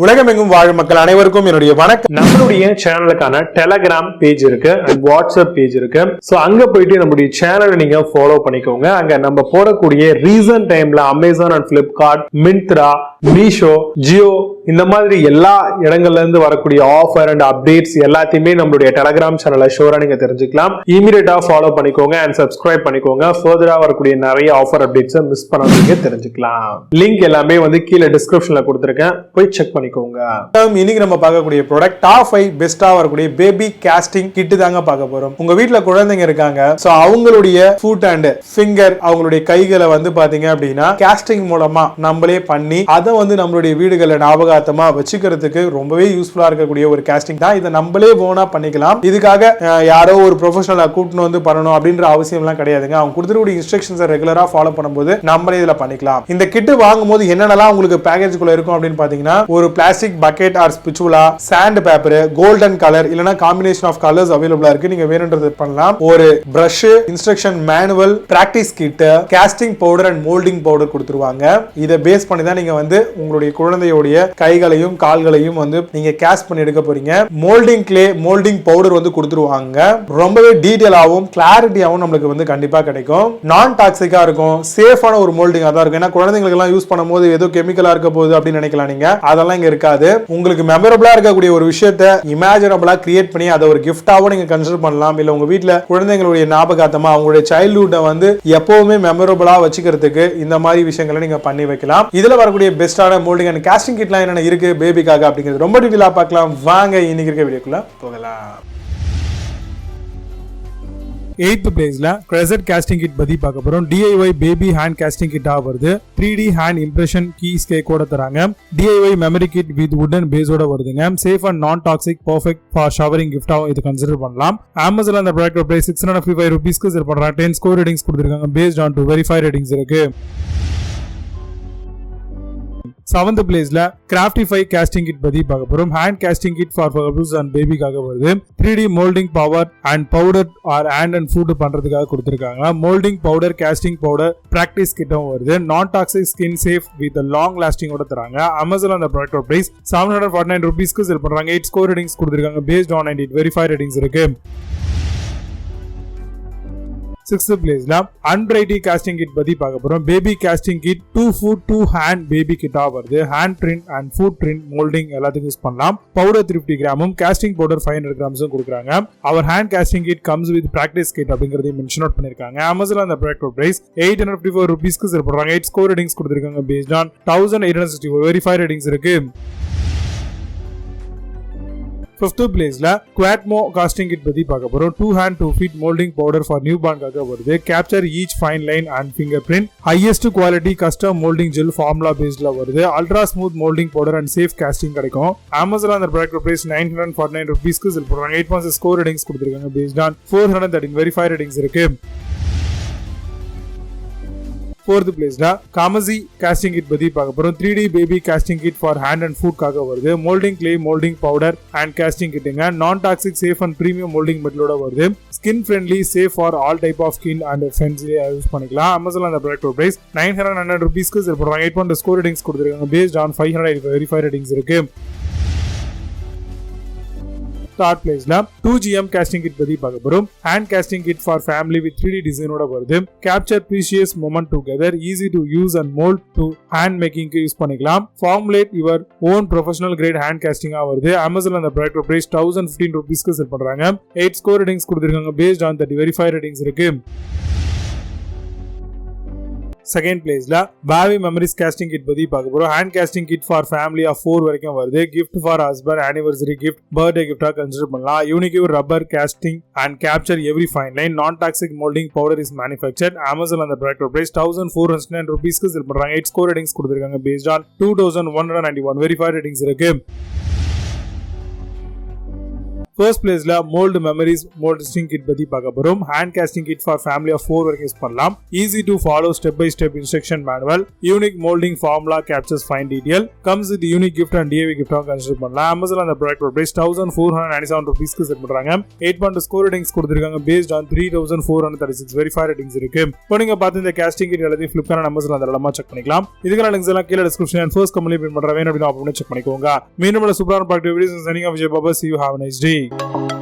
உலகமெங்கும் வாழும் மக்கள் அனைவருக்கும் என்னுடைய வணக்கம். நம்மளுடைய சேனலுக்கான டெலகிராம் பேஜ் இருக்கு அண்ட் வாட்ஸ்அப் பேஜ் இருக்கு. சோ அங்க போயிட்டு நம்மளுடைய சேனலை நீங்க ஃபாலோ பண்ணிக்கோங்க. அங்க நம்ம போடக்கூடிய ரீசன்ட் டைம்ல Amazon and Flipkart, Myntra, Meesho, Jio இந்த மாதிரி எல்லா இடங்கள்ல இருந்து வரக்கூடிய ஆஃபர் அண்ட் அப்டேட்ஸ் எல்லாத்தையுமே நம்மளுடைய டெலகிராம் சேனல்ல ஷோரா நீங்க தெரிஞ்சுக்கலாம். இமீடியட்டா ஃபாலோ பண்ணிக்கோங்க அண்ட் சப்ஸ்கிரைப் பண்ணிக்கோங்க. ஃபர்தரா வரக்கூடிய நிறைய ஆஃபர் அப்டேட்ஸ் மிஸ் பண்ணாதீங்க, தெரிஞ்சுக்கலாம். லிங்க் எல்லாமே கீழே டிஸ்கிரிப்ஷன்ல கொடுத்திருக்கேன், போய் செக் பண்ணிக்கோங்க. இன்னைக்கு நம்ம பார்க்கக்கூடிய ப்ராடக்ட் டாப் 5 பெஸ்டா வரக்கூடிய பேபி காஸ்டிங் கிட் தாங்க பார்க்க போறோம். உங்க வீட்ல குழந்தைங்க இருக்காங்க, சோ அவங்களுடைய ஃபுட் அண்ட் ஃபிங்கர், அவங்களுடைய கைகளை பாத்தீங்க அப்படின்னா காஸ்டிங் மூலமா நம்மளே பண்ணி அதை நம்மளுடைய வீடுகளை ஞாபகார்த்தமா வச்சுக்கிறதுக்கு ரொம்பவே யூஸ்ஃபுல்லா இருக்கக்கூடிய ஒரு காஸ்டிங் தான். இதை நம்மளே ஓனா பண்ணிக்கலாம். இதுக்காக யாரோ ஒரு ப்ரொஃபஷனலா கூட்டிட்டு பண்ணணும் அப்படின்ற அவசியம் எல்லாம் கிடையாதுங்க. அவங்க கொடுத்துருக்கூடிய இன்ஸ்ட்ரக்ஷன்ஸை ரெகுலரா ஃபாலோ பண்ணும்போது நம்மளே இதுல பண்ணிக்கலாம். இந்த கிட் வாங்கும்போது என்னென்னலாம் உங்களுக்கு பேக்கேஜ்குள்ள இருக்கும் அப்படின்னு பாத்தீங்கன்னா, ஒரு plastic bucket or spatula, sand paper, golden colour இல்லனா காம்பினேஷன் ஆஃப் கலர்ஸ் அவைலபிளா இருக்கு. நீங்க வேணும்ன்றது பண்ணலாம். ஒரு brush, instruction manual, practice kit, casting powder and moulding powder கொடுத்துருவாங்க. இதை பேஸ் பண்ணி தான் நீங்க உங்களுடைய குழந்தையுடைய கைகளையும் கால்களையும் நீங்க கேஸ்ட் பண்ணி எடுக்க போறீங்க. மோல்டிங் கிளே, மோல்டிங் பவுடர் கொடுத்துருவாங்க. ரொம்பவே டீடைலாவும் கிளாரிட்டியாவும் நம்மளுக்கு கண்டிப்பா கிடைக்கும். நான் டாக்ஸிக்கா இருக்கும், சேஃபான ஒரு மோல்டிங்கா தான் இருக்கும். ஏன்னா குழந்தைங்களுக்கு எல்லாம் யூஸ் பண்ணும்போது ஏதோ கெமிக்கலா இருக்க போகுது அப்படின்னு நினைக்கலாம் நீங்க. அதெல்லாம் இங்க இருக்காது. உங்களுக்கு மெமரபிளா இருக்கக்கூடிய ஒரு விஷயத்தை இமேஜினபிளா கிரியேட் பண்ணி அதை ஒரு கிஃப்டாவும் நீங்க கன்சிடர் பண்ணலாம். இல்ல உங்க வீட்டுல குழந்தைங்களுடைய ஞாபகார்த்தமா அவங்களுடைய சைல்ட்ஹுட்டை எப்பவுமே மெமரபிளா வச்சுக்கிறதுக்கு இந்த மாதிரி விஷயங்களை நீங்க பண்ணி வைக்கலாம். இதுல வரக்கூடிய பெஸ்டான மோல்டிங் அண்ட் காஸ்டிங் கிட்லாம் என்ன இருக்கு பேபிக்காக அப்படிங்கிறது ரொம்ப டீடைலா பார்க்கலாம். வாங்க இன்னைக்கு இருக்க வீடியோக்குள்ள போகலாம். 8th பிளேஸ்ல கிரெசெட் காஸ்டிங் கிட் பத்தி பார்க்க போறோம். DIY பேபி ஹேண்ட் காஸ்டிங் கிட்டா வருது. 3D ஹேண்ட் இம்ப்ரெஷன் கீஸ் கேக்கோட தராங்க. DIY மெமரி கிட் வித் வுடன் பேஸோட வருதுங்க. சேஃப் அண்ட் நான் டாக்ஸிக், பெர்ஃபெக்ட் ஃபார் ஷவரிங் கிஃப்டாவும் இது கன்சிடர் பண்ணலாம். Amazon அந்த ப்ராடக்ட் பிரைஸ் 655 ரூபீஸ்க்கு செல் பண்றாங்க. 10 ஸ்கோர் ரேட்டிங்ஸ் கொடுத்திருக்காங்க. Based on two verify ratings இருக்கு. 7th பிளேஸ்ல கிராஃப்டிஃபை காஸ்டிங் கிட் பத்தி பார்க்க போறோம். Hand casting kit for purples and பேபிக்காக வருது. 3D moulding power and powder or hand and foot பண்றதுக்காக கொடுத்திருக்காங்க. Moulding powder, casting powder, practice கிட்டும் வருது. Non toxic, skin safe with long லாஸ்டிங்கோட தராங்க. Amazon அந்த ப்ராடக்ட் பிரைஸ் 749 ரூபீஸ்க்கு செல் பண்றாங்க. 8 ஸ்கோர் ரேட்டிங்ஸ் கொடுத்திருக்காங்க. Based on and verify ratings இருக்கு. 6th பிளேஸ்ல அன்ரைட்டி காஸ்டிங் கிட் பத்தி பார்க்க போறோம். Baby casting kit 2 foot 2 hand baby கிட்டா வருது. Hand print and foot print moulding எல்லாத்துக்கும் யூஸ் பண்ணலாம். பவுடர் 350 கிராமும், காஸ்டிங் பவுடர் 500 கிராம்ஸும் கொடுக்குறாங்க. Our hand casting kit comes with practice kit அப்படிங்கறதையும் மென்ஷன் அவுட் பண்ணிருக்காங்க. Amazon அந்த ப்ராடக்ட் பிரைஸ் 854 ரூபீஸ்க்கு செல் பண்றாங்க. 8 ஸ்கோர் ரேட்டிங்ஸ் கொடுத்திருக்காங்க. பேஸ்ட் ஆன் 1864 வெரிஃபை ரேட்டிங்ஸ் இருக்கு. 5th பிளேஸ்ல குவாட்மோ காஸ்டிங் கிட் பத்தி பார்க்க போறோம். 2 hand 2 feet moulding powder for new பார்ன்காக வருது. Capture each fine line and finger print, highest quality custom moulding gel formula பேஸ்ட்ல வருது. Ultra smooth moulding powder and safe casting கிடைக்கும். Amazon அந்த ப்ராடக்ட் பிரைஸ் 949 ரூபீஸ்க்கு செல் பண்றாங்க. 8.6 ஸ்கோர் ரேட்டிங்ஸ் கொடுத்திருக்காங்க. Based on 413 verify ratings இருக்கு. 4th பிளேஸ்ல காமசி costing kit பத்தி பார்க்க போறோம். 3D baby casting kit for hand and foot காக வருது. Moulding clay, moulding powder and casting கிட்டுங்க. Non toxic, safe and premium moulding மெட்டலோட வருது. Skin friendly, safe for all type of skin and ஃபென்ஸ்லி use பண்ணிக்கலாம். Amazon அந்த product price 900 ரூபீஸ்க்கு sell பண்றாங்க. 8.2 ஸ்கோர் ரேட்டிங்ஸ் கொடுத்திருக்காங்க. பேஸ்ட் ஆன் 585 வெரிஃபை ரேட்டிங்ஸ் இருக்கு. 3rd பிளேஸ்ல 2GM காஸ்டிங் கிட் பத்தி பார்க்க போறோம். Hand casting kit for family with 3D டிசைனோட வருது. Capture precious moment together, easy to use and mould to hand மேக்கிங்க்கு யூஸ் பண்ணிக்கலாம். Formulate your own professional great hand காஸ்டிங்கா வருது. Amazon அந்த ப்ராடக்ட் பிரைஸ் 1015 ரூபீஸ்க்கு செல் பண்றாங்க. 8 ஸ்கோர் ரேட்டிங்ஸ் கொடுத்திருக்காங்க. Based on 30 verify ratings இருக்கு. 2nd பிளேஸ்ல பாவி மெமரிஸ் காஸ்டிங் கிட் பத்தி பார்க்க போறோம். Hand casting kit for family of 4 வரைக்கும் வருது. Gift for husband, anniversary gift, birthday கிஃப்டா கன்சிடர் பண்ணலாம். Unique rubber casting and capture every fine line. Non toxic moulding powder is manufactured. Amazon அந்த product price 1409 ரூபீஸ்க்கு sell பண்றாங்க. 8 score ratings கொடுத்திருக்காங்க. Based on 2191 verify ratings இருக்கு. First பிளேஸ்ல mould memories mould casting kit பத்தி பார்க்க போறோம். ஹேண்ட் casting kit for family of 4 வரைக்கும் யூஸ் பண்ணலாம். Easy to follow step by step instruction manual, unique moulding formula captures fine detail, comes with unique gift and DIY gift consider பண்ணலாம். Amazon அந்த product price 1497 rupeesக்கு set பண்றாங்க. 8.2 score ratings கொடுத்திருக்காங்க based on 3436 verified ratings இருக்கு. இப்போ நீங்க பார்த்து இந்த casting kit எல்லாத்தையும் Flipkart and Amazon அதெல்லாம் செக் பண்ணிக்கலாம். இதுக்கான லிங்க்ஸ் எல்லாம் கீழ டிஸ்கிரிப்ஷன் அண்ட் ஃபர்ஸ்ட் கமெண்ட்ல பின் பண்றேன். வேணும் அப்படினா செக் பண்ணிக்கோங்க. மீண்டும் சூப்பரான ப்ராடக்ட் வீடியோஸ் சனிங்க Vijay Baba. See you, have a nice day.